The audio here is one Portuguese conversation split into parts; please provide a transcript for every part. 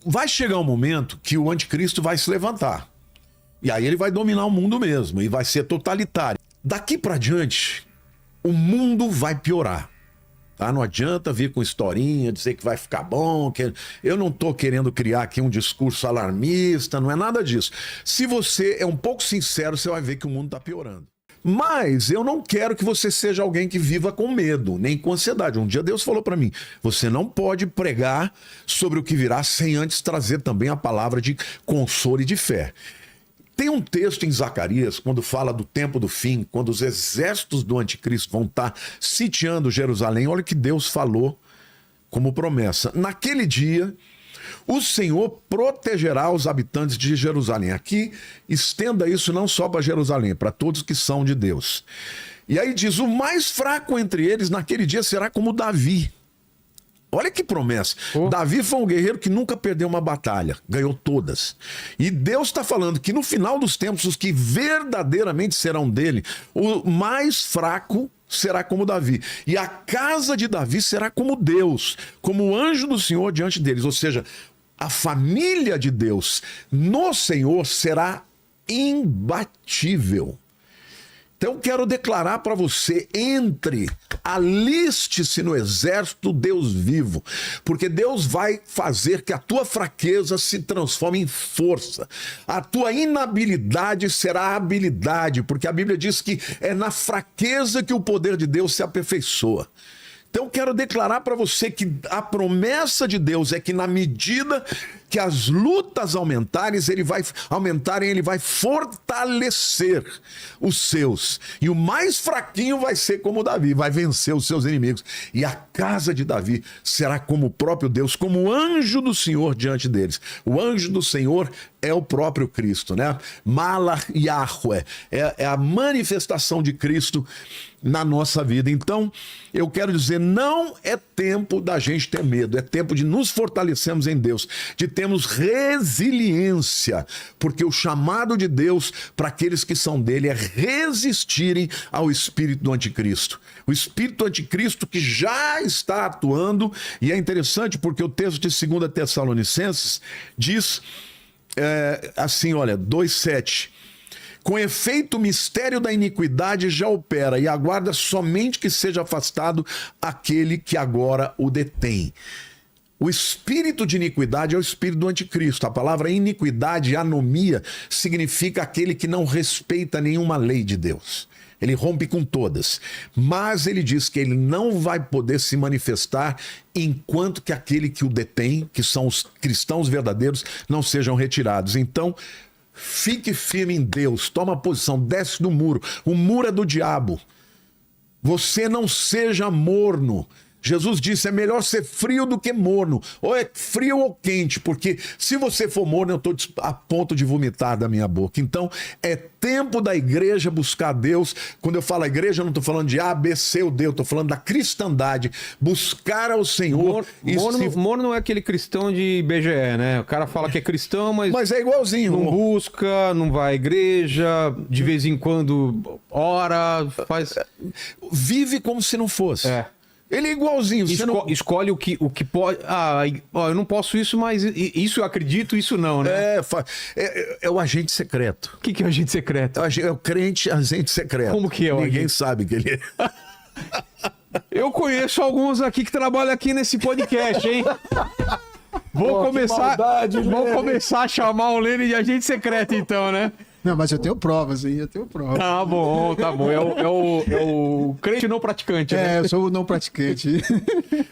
vai chegar um momento que o anticristo vai se levantar. E aí ele vai dominar o mundo mesmo, e vai ser totalitário. Daqui para diante, o mundo vai piorar. Tá? Não adianta vir com historinha, dizer que vai ficar bom. Eu não estou querendo criar aqui um discurso alarmista, não é nada disso. Se você é um pouco sincero, você vai ver que o mundo está piorando. Mas eu não quero que você seja alguém que viva com medo, nem com ansiedade. Um dia Deus falou para mim, você não pode pregar sobre o que virá sem antes trazer também a palavra de consolo e de fé. Tem um texto em Zacarias, quando fala do tempo do fim, quando os exércitos do anticristo vão estar sitiando Jerusalém, olha o que Deus falou como promessa. Naquele dia, o Senhor protegerá os habitantes de Jerusalém. Aqui, estenda isso não só para Jerusalém, para todos que são de Deus. E aí diz, o mais fraco entre eles naquele dia será como Davi. Olha que promessa. Davi foi um guerreiro que nunca perdeu uma batalha, ganhou todas. E Deus está falando que no final dos tempos, os que verdadeiramente serão dele, o mais fraco será como Davi. E a casa de Davi será como Deus, como o anjo do Senhor diante deles. Ou seja, a família de Deus no Senhor será imbatível. Então eu quero declarar para você, entre, aliste-se no exército do Deus vivo, porque Deus vai fazer que a tua fraqueza se transforme em força, a tua inabilidade será habilidade, porque a Bíblia diz que é na fraqueza que o poder de Deus se aperfeiçoa. Então eu quero declarar para você que a promessa de Deus é que na medida que as lutas aumentarem, ele vai fortalecer os seus. E o mais fraquinho vai ser como Davi, vai vencer os seus inimigos. E a casa de Davi será como o próprio Deus, como o anjo do Senhor diante deles. O anjo do Senhor é o próprio Cristo, né? Malach Yahweh, é a manifestação de Cristo na nossa vida. Então, eu quero dizer, não é tempo da gente ter medo, é tempo de nos fortalecermos em Deus, de termos resiliência, porque o chamado de Deus para aqueles que são dele é resistirem ao espírito do anticristo. O espírito do anticristo que já está atuando, e é interessante porque o texto de 2 Tessalonicenses diz assim, olha, 2:7. Com efeito, o mistério da iniquidade já opera e aguarda somente que seja afastado aquele que agora o detém. O espírito de iniquidade é o espírito do anticristo. A palavra iniquidade, anomia, significa aquele que não respeita nenhuma lei de Deus. Ele rompe com todas. Mas ele diz que ele não vai poder se manifestar enquanto que aquele que o detém, que são os cristãos verdadeiros, não sejam retirados. Então, fique firme em Deus, toma posição, desce do muro. O muro é do diabo. Você não seja morno. Jesus disse, é melhor ser frio do que morno. Ou é frio ou quente, porque se você for morno, eu estou a ponto de vomitar da minha boca. Então, é tempo da igreja buscar Deus. Quando eu falo igreja, eu não estou falando de A, B, C ou D, eu estou falando da cristandade. Buscar ao Senhor. Morno não é aquele cristão de IBGE, né? O cara fala que é cristão, mas é igualzinho. Não busca, não vai à igreja, de vez em quando ora, faz... Vive como se não fosse. Ele é igualzinho. Escolhe o que pode. Eu não posso isso, mas isso eu acredito, isso não, né? É o agente secreto. O que é o agente secreto? É o crente agente secreto. Como que é o Ninguém agente? sabe que ele é. Eu conheço alguns aqui que trabalham aqui nesse podcast, hein? Vou começar a chamar o Lênin de agente secreto, então, né? Não, mas eu tenho provas, hein? Eu tenho provas. Tá bom. É o crente não praticante, né? Eu sou o não praticante.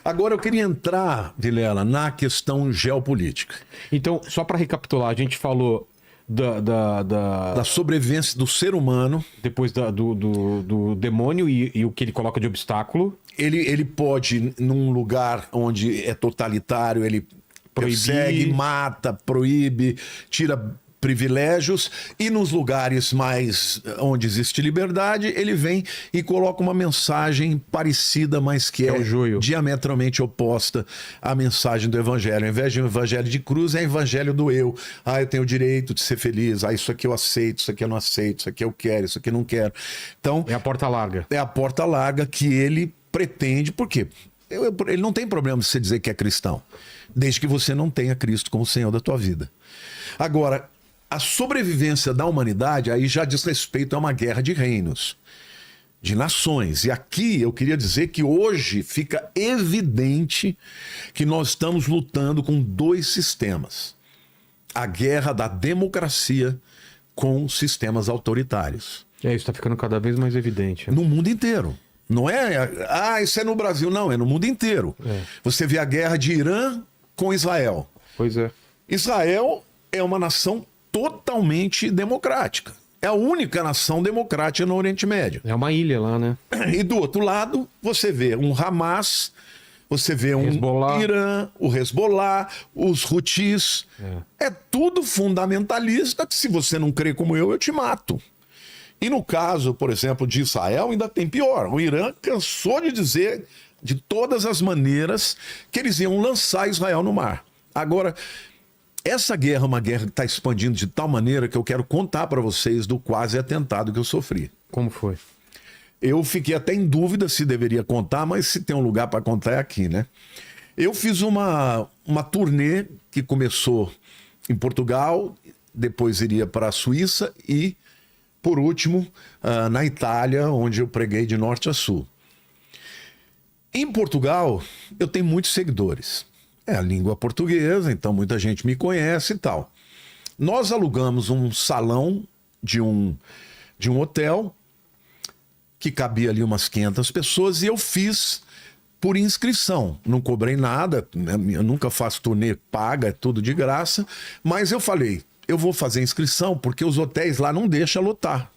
Agora eu queria entrar, Vilela, na questão geopolítica. Então, só para recapitular, a gente falou da sobrevivência do ser humano. Depois do demônio e o que ele coloca de obstáculo. Ele pode, num lugar onde é totalitário, ele persegue, mata, proíbe, tira privilégios, e nos lugares mais onde existe liberdade, ele vem e coloca uma mensagem parecida, mas que é diametralmente oposta à mensagem do evangelho. Ao invés de um evangelho de cruz, é evangelho do eu. Eu tenho o direito de ser feliz. Isso aqui eu aceito, isso aqui eu não aceito, isso aqui eu quero, isso aqui eu não quero. Então, é a porta larga. É a porta larga que ele pretende. Por quê? Ele não tem problema de você dizer que é cristão, desde que você não tenha Cristo como Senhor da tua vida. Agora, a sobrevivência da humanidade aí já diz respeito a uma guerra de reinos, de nações. E aqui eu queria dizer que hoje fica evidente que nós estamos lutando com dois sistemas. A guerra da democracia com sistemas autoritários. Isso está ficando cada vez mais evidente. No mundo inteiro. Não é, isso é no Brasil, não, é no mundo inteiro. Você vê a guerra de Irã com Israel. Pois é. Israel é uma nação totalmente democrática. É a única nação democrática no Oriente Médio. É uma ilha lá, né? E do outro lado, você vê um Hamas, você vê um Hezbollah. Irã, o Hezbollah, os Houthis. É tudo fundamentalista que se você não crê como eu te mato. E no caso, por exemplo, de Israel, ainda tem pior. O Irã cansou de dizer de todas as maneiras que eles iam lançar Israel no mar. Agora, essa guerra é uma guerra que está expandindo de tal maneira que eu quero contar para vocês do quase atentado que eu sofri. Como foi? Eu fiquei até em dúvida se deveria contar, mas se tem um lugar para contar é aqui, né? Eu fiz uma turnê que começou em Portugal, depois iria para a Suíça e, por último, na Itália, onde eu preguei de norte a sul. Em Portugal, eu tenho muitos seguidores. É a língua portuguesa, então muita gente me conhece e tal. Nós alugamos um salão de um hotel que cabia ali umas 500 pessoas e eu fiz por inscrição. Não cobrei nada, eu nunca faço turnê paga, é tudo de graça, mas eu falei, eu vou fazer inscrição porque os hotéis lá não deixam lotar.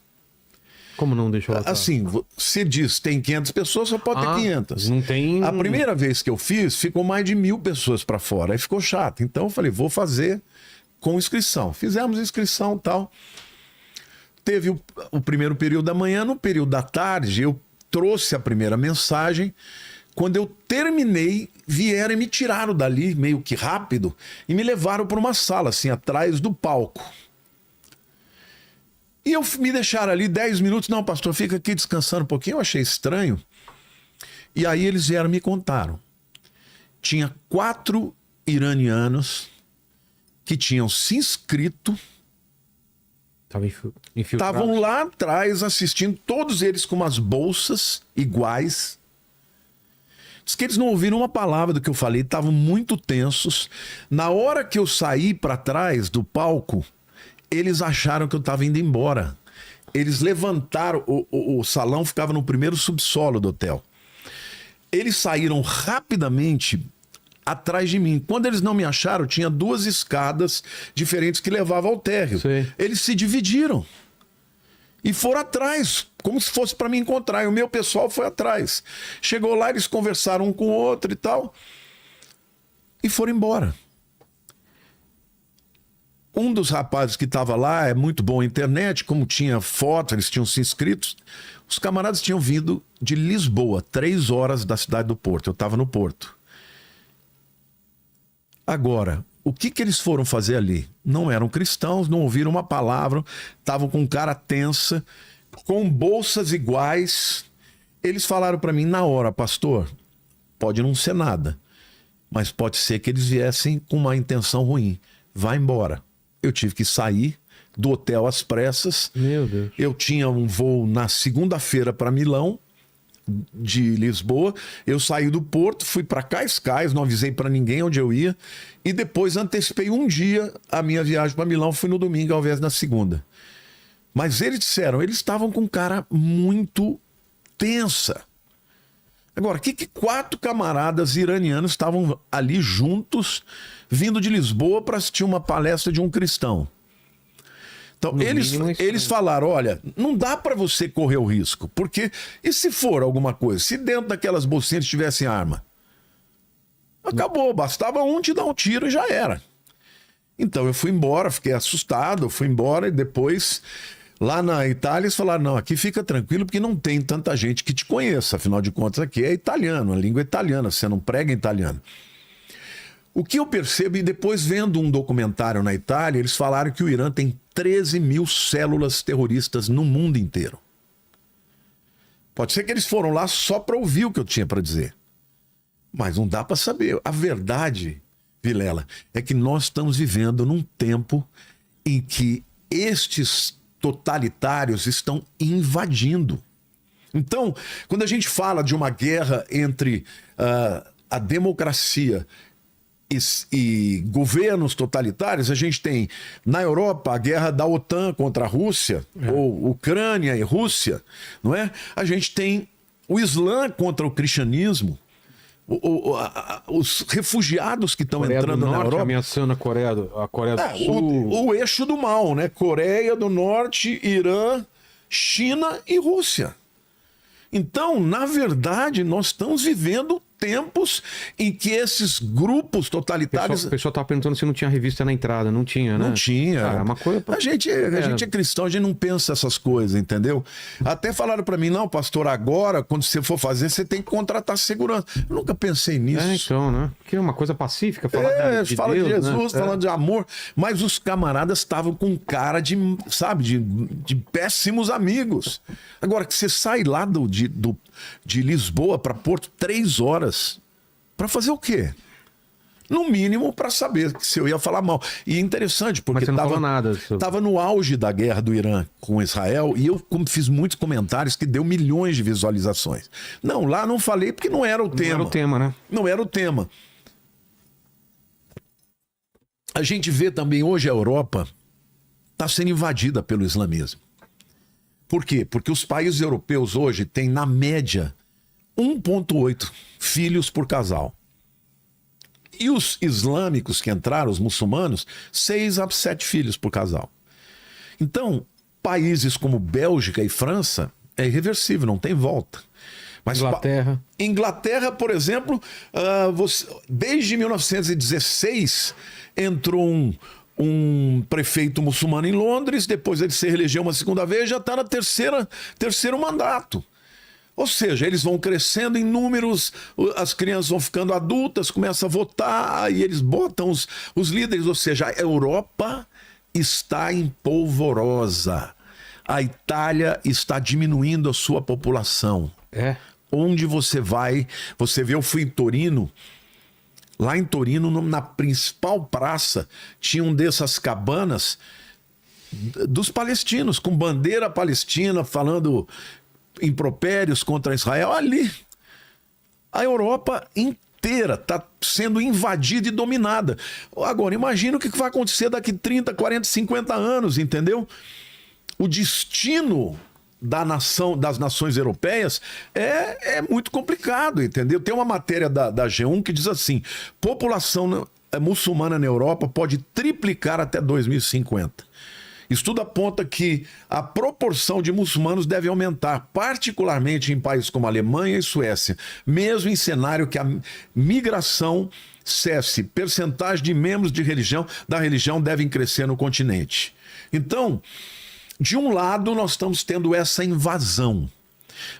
Como não deixou lotar? Assim, você diz, tem 500 pessoas, só pode ter 500. Não tem... A primeira vez que eu fiz, ficou mais de 1000 pessoas para fora. Aí ficou chato. Então eu falei, vou fazer com inscrição. Fizemos inscrição e tal. Teve o primeiro período da manhã. No período da tarde, eu trouxe a primeira mensagem. Quando eu terminei, vieram e me tiraram dali, meio que rápido, e me levaram para uma sala, assim, atrás do palco. E me deixaram ali 10 minutos. Não, pastor, fica aqui descansando um pouquinho. Eu achei estranho. E aí eles vieram e me contaram. Tinha 4 iranianos que tinham se inscrito. Estavam lá atrás assistindo, todos eles com umas bolsas iguais. Diz que eles não ouviram uma palavra do que eu falei, estavam muito tensos. Na hora que eu saí para trás do palco, eles acharam que eu estava indo embora. Eles levantaram, o salão ficava no primeiro subsolo do hotel. Eles saíram rapidamente atrás de mim. Quando eles não me acharam, tinha 2 escadas diferentes que levavam ao térreo. Sim. Eles se dividiram e foram atrás, como se fosse para me encontrar. E o meu pessoal foi atrás. Chegou lá, eles conversaram um com o outro e tal, e foram embora. Um dos rapazes que estava lá é muito bom na internet, como tinha foto, eles tinham se inscritos. Os camaradas tinham vindo de Lisboa, 3 horas da cidade do Porto. Eu estava no Porto. Agora, o que eles foram fazer ali? Não eram cristãos, não ouviram uma palavra, estavam com cara tensa, com bolsas iguais. Eles falaram para mim na hora, pastor, pode não ser nada, mas pode ser que eles viessem com uma intenção ruim. Vai embora. Eu tive que sair do hotel às pressas. Meu Deus. Eu tinha um voo na segunda-feira para Milão, de Lisboa. Eu saí do Porto, fui para Cascais, não avisei para ninguém onde eu ia. E depois antecipei um dia a minha viagem para Milão. Fui no domingo ao invés da segunda. Mas eles disseram, eles estavam com cara muito tensa. Agora, que 4 camaradas iranianos estavam ali juntos, vindo de Lisboa para assistir uma palestra de um cristão? Então, eles falaram, olha, não dá para você correr o risco, porque e se for alguma coisa? Se dentro daquelas bolsinhas tivessem arma? Acabou, bastava um te dar um tiro e já era. Então eu fui embora, fiquei assustado, eu fui embora e depois... Lá na Itália, eles falaram, não, aqui fica tranquilo porque não tem tanta gente que te conheça. Afinal de contas, aqui é italiano, a língua é italiana, você não prega em italiano. O que eu percebo, e depois vendo um documentário na Itália, eles falaram que o Irã tem 13 mil células terroristas no mundo inteiro. Pode ser que eles foram lá só para ouvir o que eu tinha para dizer. Mas não dá para saber. A verdade, Vilela, é que nós estamos vivendo num tempo em que estes totalitários estão invadindo. Então, quando a gente fala de uma guerra entre a democracia e governos totalitários, a gente tem na Europa a guerra da OTAN contra a Rússia, ou Ucrânia e Rússia, não é? A gente tem o Islã contra o cristianismo, os refugiados que estão entrando na Europa, ameaçando a Coreia do Sul. o eixo do mal, né? Coreia do Norte, Irã, China e Rússia. Então, na verdade, nós estamos vivendo tempos em que esses grupos totalitários... O pessoal estava perguntando se não tinha revista na entrada. Não tinha, né? Não tinha. É uma coisa... A gente é cristão, a gente não pensa essas coisas, entendeu? Até falaram para mim, não, pastor, agora, quando você for fazer, você tem que contratar segurança. Eu nunca pensei nisso. Então, né? Porque é uma coisa pacífica, falar de fala Deus, de Jesus, né? falando de amor, mas os camaradas estavam com cara de, sabe, de péssimos amigos. Agora, que você sai lá de Lisboa para Porto 3 horas, para fazer o quê? No mínimo para saber se eu ia falar mal. E é interessante, porque Mas você não falou nada sobre... Estava no auge da guerra do Irã com Israel e eu fiz muitos comentários que deu milhões de visualizações. Não, lá não falei porque não era o tema. Não era o tema, né? Não era o tema. A gente vê também hoje a Europa está sendo invadida pelo islamismo. Por quê? Porque os países europeus hoje têm, na média, 1,8 filhos por casal. E os islâmicos que entraram, os muçulmanos, 6 a 7 filhos por casal. Países como Bélgica e França é irreversível, não tem volta. Mas Inglaterra, por exemplo, desde 1916 entrou um prefeito muçulmano em Londres, depois ele se reelegeu uma segunda vez, já está na terceiro mandato. Ou seja, eles vão crescendo em números, as crianças vão ficando adultas, começam a votar e eles botam os líderes. Ou seja, a Europa está em polvorosa. A Itália está diminuindo a sua população. Onde você vai, você vê, eu fui em Torino. Lá em Torino, na principal praça, tinha um dessas cabanas dos palestinos, com bandeira palestina, falando impropérios contra Israel. Ali, a Europa inteira está sendo invadida e dominada. Agora, imagina o que vai acontecer daqui 30, 40, 50 anos, entendeu? O destino das nações europeias é muito complicado, entendeu? Tem uma matéria da G1 que diz assim: população muçulmana na Europa pode triplicar até 2050. Estudo aponta que a proporção de muçulmanos deve aumentar, particularmente em países como Alemanha e Suécia, mesmo em cenário que a migração cesse. Percentagem de membros da religião devem crescer no continente. Então, de um lado, nós estamos tendo essa invasão.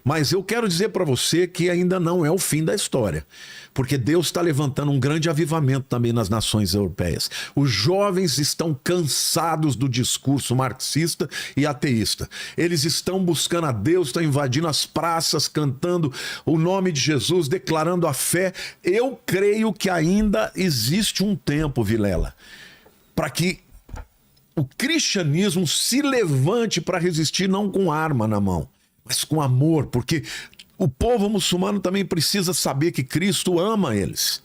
Mas eu quero dizer para você que ainda não é o fim da história, porque Deus está levantando um grande avivamento também nas nações europeias. Os jovens estão cansados do discurso marxista e ateísta. Eles estão buscando a Deus, estão invadindo as praças, cantando o nome de Jesus, declarando a fé. Eu creio que ainda existe um tempo, Vilela, para que o cristianismo se levante para resistir, não com arma na mão, mas com amor, porque o povo muçulmano também precisa saber que Cristo ama eles.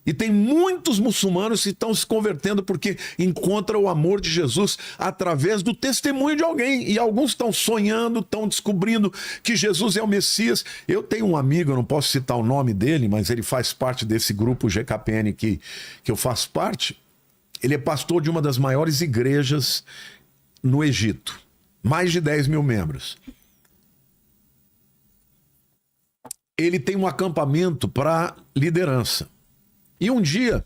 E tem muitos muçulmanos que estão se convertendo porque encontram o amor de Jesus através do testemunho de alguém. E alguns estão sonhando, estão descobrindo que Jesus é o Messias. Eu tenho um amigo, eu não posso citar o nome dele, mas ele faz parte desse grupo GKPN que eu faço parte. Ele é pastor de uma das maiores igrejas no Egito. Mais de 10 mil membros. Ele tem um acampamento para liderança. E um dia,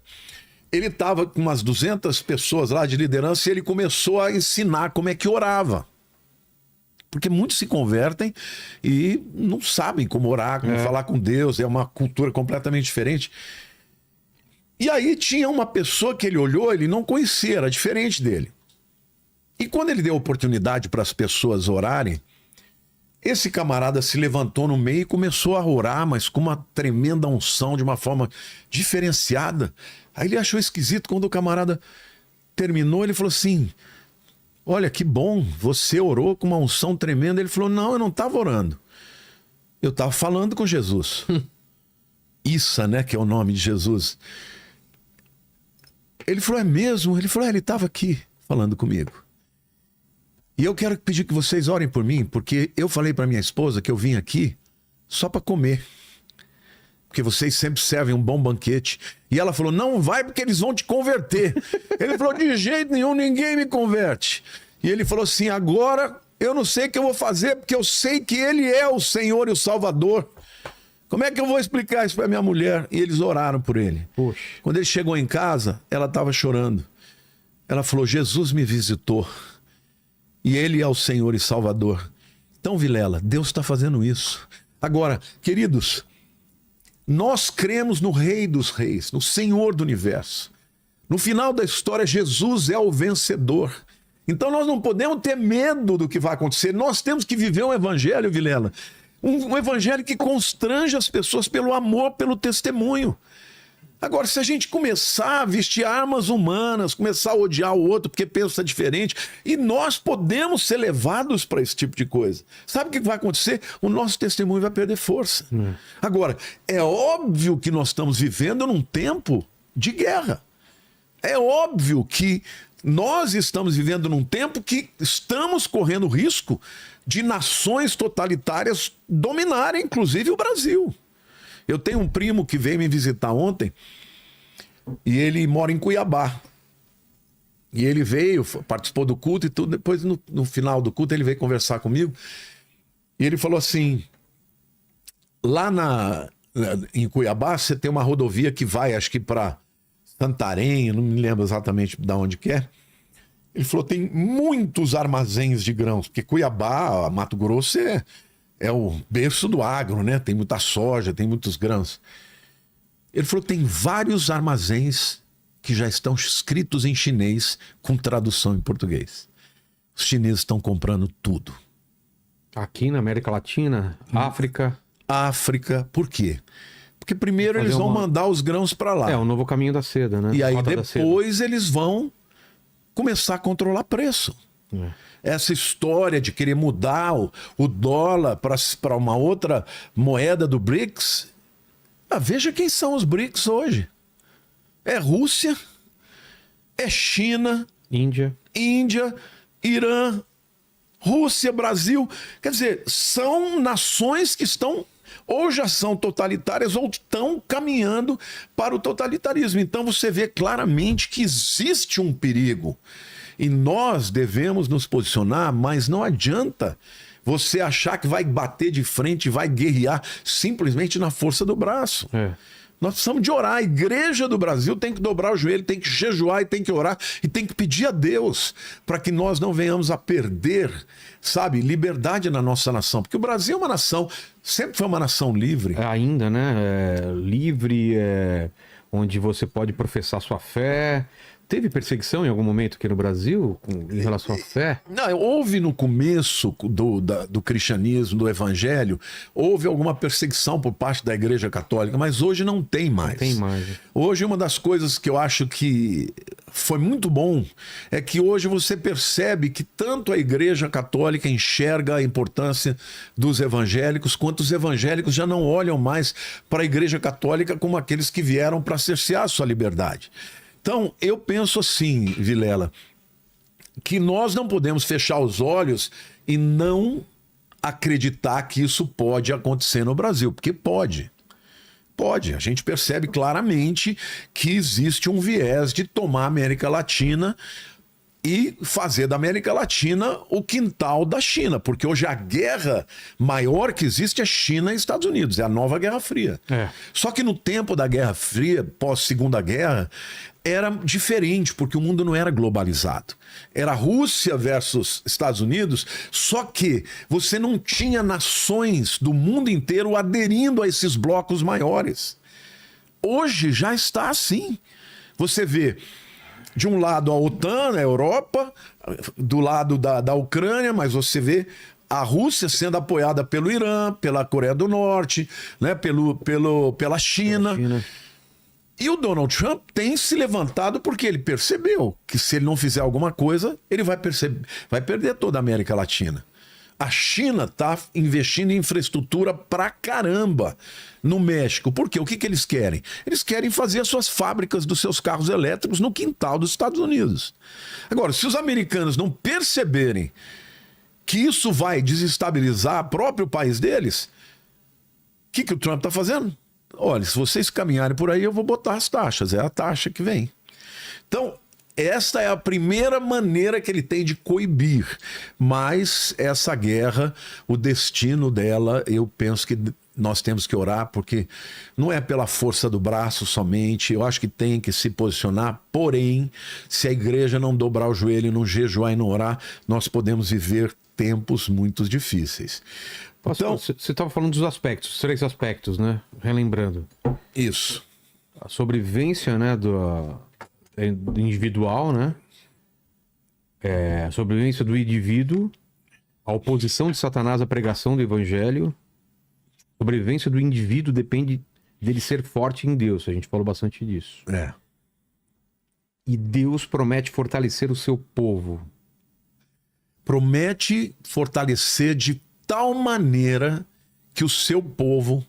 ele estava com umas 200 pessoas lá de liderança e ele começou a ensinar como é que orava. Porque muitos se convertem e não sabem como orar, como falar com Deus, é uma cultura completamente diferente. E aí tinha uma pessoa que ele olhou, ele não conhecia, era diferente dele. E quando ele deu oportunidade para as pessoas orarem, Esse camarada se levantou no meio e começou a orar, mas com uma tremenda unção, de uma forma diferenciada. Aí ele achou esquisito. Quando o camarada terminou, ele falou assim: olha, que bom, você orou com uma unção tremenda. Ele falou: não, eu não estava orando. Eu estava falando com Jesus. Issa, né, que é o nome de Jesus. Ele falou: é mesmo? Ele falou: ele estava aqui falando comigo. E eu quero pedir que vocês orem por mim, porque eu falei para minha esposa que eu vim aqui só para comer. Porque vocês sempre servem um bom banquete. E ela falou: não vai, porque eles vão te converter. Ele falou: de jeito nenhum, ninguém me converte. E ele falou assim: agora eu não sei o que eu vou fazer, porque eu sei que ele é o Senhor e o Salvador. Como é que eu vou explicar isso para minha mulher? E eles oraram por ele. Poxa. Quando ele chegou em casa, ela estava chorando. Ela falou: Jesus me visitou. E ele é o Senhor e Salvador. Então, Vilela, Deus está fazendo isso. Agora, queridos, nós cremos no Rei dos Reis, no Senhor do Universo. No final da história, Jesus é o vencedor. Então nós não podemos ter medo do que vai acontecer. Nós temos que viver um evangelho, Vilela. Um evangelho que constrange as pessoas pelo amor, pelo testemunho. Agora, se a gente começar a vestir armas humanas, começar a odiar o outro porque pensa diferente, e nós podemos ser levados para esse tipo de coisa. Sabe o que vai acontecer? O nosso testemunho vai perder força. Agora, é óbvio que nós estamos vivendo num tempo de guerra. É óbvio que nós estamos vivendo num tempo que estamos correndo risco de nações totalitárias dominarem, inclusive o Brasil. Eu tenho um primo que veio me visitar ontem e ele mora em Cuiabá. E ele veio, participou do culto e tudo. Depois, no final do culto, ele veio conversar comigo. E ele falou assim: lá em Cuiabá, você tem uma rodovia que vai, acho que para Santarém, não me lembro exatamente de onde que é. Ele falou: tem muitos armazéns de grãos, porque Cuiabá, Mato Grosso, é o berço do agro, né? Tem muita soja, tem muitos grãos. Ele falou: tem vários armazéns que já estão escritos em chinês com tradução em português. Os chineses estão comprando tudo. Aqui na América Latina, África. África, por quê? Porque primeiro eles vão mandar os grãos para lá. É, o novo caminho da seda, né? E aí depois eles vão começar a controlar preço. Essa história de querer mudar o dólar para uma outra moeda do BRICS. Veja quem são os BRICS hoje. É Rússia, é China, Índia, Irã, Rússia, Brasil. Quer dizer, são nações que estão ou já são totalitárias ou estão caminhando para o totalitarismo. Então você vê claramente que existe um perigo. E nós devemos nos posicionar, mas não adianta você achar que vai bater de frente, vai guerrear simplesmente na força do braço. Nós precisamos de orar. A igreja do Brasil tem que dobrar o joelho, tem que jejuar e tem que orar e tem que pedir a Deus para que nós não venhamos a perder, sabe, liberdade na nossa nação. Porque o Brasil é uma nação, sempre foi uma nação livre. Ainda, né? Livre, onde você pode professar sua fé. Teve perseguição em algum momento aqui no Brasil em relação à fé? Não, houve no começo do cristianismo, do evangelho, houve alguma perseguição por parte da Igreja Católica, mas hoje não tem mais. Não tem mais. Hoje uma das coisas que eu acho que foi muito bom é que hoje você percebe que tanto a Igreja Católica enxerga a importância dos evangélicos, quanto os evangélicos já não olham mais para a Igreja Católica como aqueles que vieram para cercear a sua liberdade. Então, eu penso assim, Vilela, que nós não podemos fechar os olhos e não acreditar que isso pode acontecer no Brasil, porque pode. Pode. A gente percebe claramente que existe um viés de tomar a América Latina e fazer da América Latina o quintal da China, porque hoje a guerra maior que existe é China e Estados Unidos, é a nova Guerra Fria. Só que no tempo da Guerra Fria, pós-Segunda Guerra, era diferente, porque o mundo não era globalizado. Era Rússia versus Estados Unidos, só que você não tinha nações do mundo inteiro aderindo a esses blocos maiores. Hoje já está assim. Você vê de um lado a OTAN, a Europa, do lado da Ucrânia, mas você vê a Rússia sendo apoiada pelo Irã, pela Coreia do Norte, né, pela China. E o Donald Trump tem se levantado porque ele percebeu que se ele não fizer alguma coisa, ele vai perder toda a América Latina. A China está investindo em infraestrutura pra caramba no México. Por quê? O que eles querem? Eles querem fazer as suas fábricas dos seus carros elétricos no quintal dos Estados Unidos. Agora, se os americanos não perceberem que isso vai desestabilizar o próprio país deles, o que o Trump está fazendo? Olha, se vocês caminharem por aí, eu vou botar as taxas. É a taxa que vem. Então, esta é a primeira maneira que ele tem de coibir. Mas essa guerra, o destino dela, eu penso que nós temos que orar, porque não é pela força do braço somente. Eu acho que tem que se posicionar. Porém, se a igreja não dobrar o joelho, não jejuar e não orar, nós podemos viver tempos muito difíceis. Então, você estava falando dos aspectos, 3 aspectos, né? Relembrando. Isso. A sobrevivência, né, do individual, né? A sobrevivência do indivíduo, a oposição de Satanás à pregação do evangelho. A sobrevivência do indivíduo depende dele ser forte em Deus. A gente falou bastante disso. E Deus promete fortalecer o seu povo. Promete fortalecer de tal maneira que o seu povo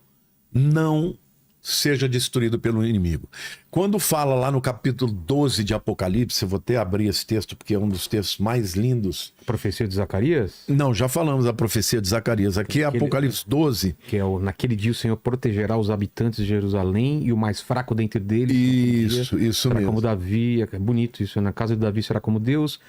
não seja destruído pelo inimigo. Quando fala lá no capítulo 12 de Apocalipse, eu vou até abrir esse texto porque é um dos textos mais lindos. A profecia de Zacarias? Não, já falamos da profecia de Zacarias. Aqui é Apocalipse 12. Que é naquele dia o Senhor protegerá os habitantes de Jerusalém e o mais fraco dentre deles. Isso será mesmo. Como Davi, é bonito isso. Na casa de Davi será como Deus,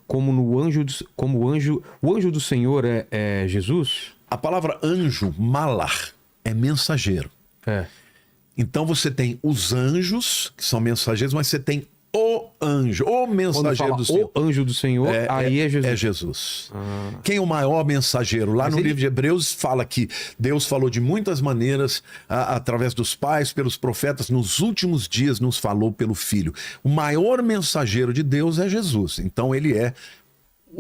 o anjo do Senhor é Jesus. A palavra anjo, malar, é mensageiro. Então você tem os anjos, que são mensageiros, mas você tem o anjo, o mensageiro do Senhor. O anjo do Senhor, aí é Jesus. É Jesus. Quem é o maior mensageiro? Lá no livro de Hebreus fala que Deus falou de muitas maneiras, através dos pais, pelos profetas, nos últimos dias nos falou pelo Filho. O maior mensageiro de Deus é Jesus. Então ele é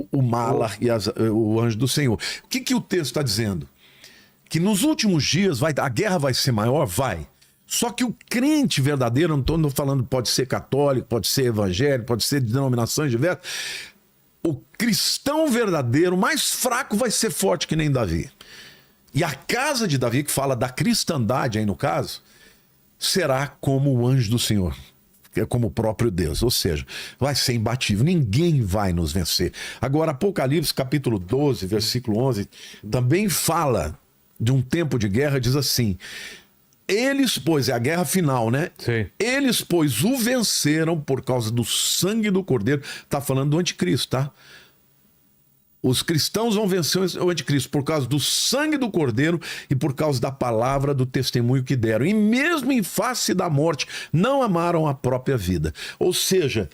o malar e o anjo do Senhor. O que o texto está dizendo? Que nos últimos dias a guerra vai ser maior? Vai. Só que o crente verdadeiro, não estou falando, pode ser católico, pode ser evangélico, pode ser de denominações diversas. O cristão verdadeiro, mais fraco, vai ser forte que nem Davi. E a casa de Davi, que fala da cristandade aí no caso, será como o anjo do Senhor. Que é como o próprio Deus. Ou seja, vai ser imbatível. Ninguém vai nos vencer. Agora, Apocalipse, capítulo 12, versículo 11, também fala de um tempo de guerra, diz assim... Eles, pois, é a guerra final, né? Sim. Eles, pois, o venceram por causa do sangue do Cordeiro. Tá falando do anticristo, tá? Os cristãos vão vencer o anticristo por causa do sangue do Cordeiro e por causa da palavra do testemunho que deram. E mesmo em face da morte, não amaram a própria vida. Ou seja,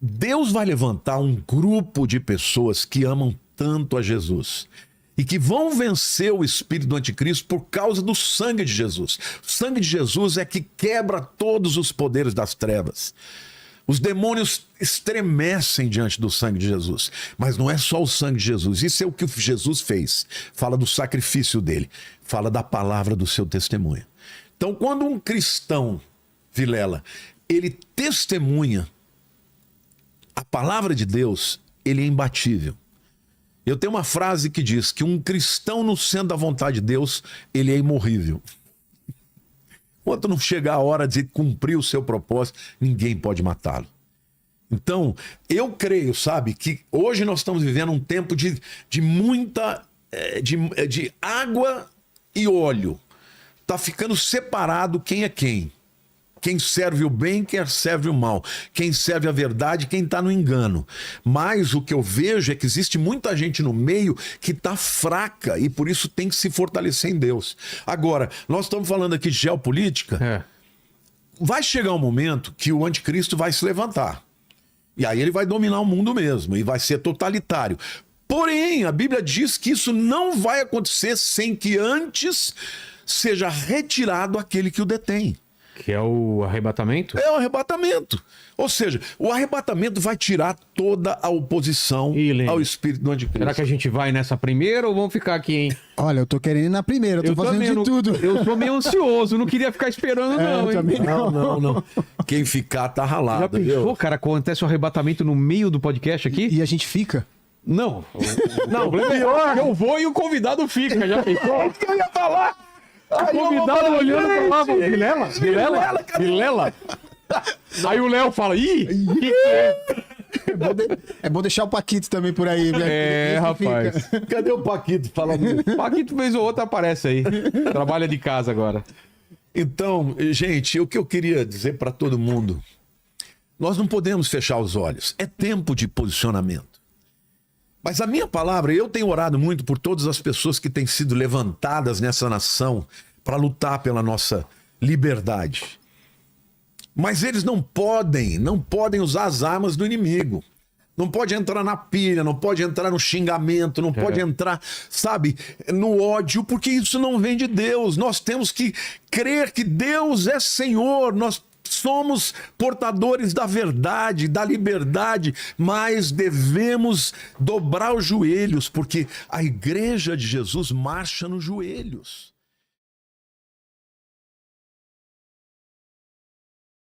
Deus vai levantar um grupo de pessoas que amam tanto a Jesus e que vão vencer o espírito do anticristo por causa do sangue de Jesus. O sangue de Jesus é que quebra todos os poderes das trevas. Os demônios estremecem diante do sangue de Jesus. Mas não é só o sangue de Jesus. Isso é o que Jesus fez. Fala do sacrifício dele. Fala da palavra do seu testemunho. Então, quando um cristão, Vilela, ele testemunha a palavra de Deus, ele é imbatível. Eu tenho uma frase que diz que um cristão no centro da vontade de Deus, ele é imorrível. Enquanto não chegar a hora de cumprir o seu propósito, ninguém pode matá-lo. Então, eu creio, sabe, que hoje nós estamos vivendo um tempo de muita... de água e óleo. Está ficando separado quem é quem. Quem serve o bem, quem serve o mal. Quem serve a verdade, quem está no engano. Mas o que eu vejo é que existe muita gente no meio que está fraca e por isso tem que se fortalecer em Deus. Agora, nós estamos falando aqui de geopolítica. Vai chegar um momento que o anticristo vai se levantar. E aí ele vai dominar o mundo mesmo e vai ser totalitário. Porém, a Bíblia diz que isso não vai acontecer sem que antes seja retirado aquele que o detém. Que é o arrebatamento? É o arrebatamento. Ou seja, o arrebatamento vai tirar toda a oposição Ih, Lênin, ao espírito do anticristo. será que a gente vai nessa primeira ou vamos ficar aqui, hein? Olha, eu tô querendo ir na primeira, eu tô fazendo também de não- tudo. Eu tô meio ansioso, não queria ficar esperando, não, eu hein? também Não. Quem ficar tá Já ralado, pensou, viu? cara, acontece o arrebatamento no meio do podcast aqui? E a gente fica? Não. Não, o problema é que eu vou e o convidado fica, já pensou? que eu ia falar? O convidado olhando pra lá, Vilela. Aí o Léo fala, ih, que é? É bom deixar o Paquito também por aí. Né? É, Esse rapaz. fica. Cadê o Paquito falando isso? Paquito vez ou outra aparece aí. Trabalha de casa agora. Então, gente, o que eu queria dizer para todo mundo, nós não podemos fechar os olhos. É tempo de posicionamento. Mas a minha palavra, eu tenho orado muito por todas as pessoas que têm sido levantadas nessa nação para lutar pela nossa liberdade. Mas eles não podem usar as armas do inimigo. Não pode entrar na pilha, não pode entrar no xingamento, não pode entrar, sabe, no ódio, porque isso não vem de Deus. Nós temos que crer que Deus é Senhor, nós somos portadores da verdade, da liberdade, mas devemos dobrar os joelhos, porque a igreja de Jesus marcha nos joelhos.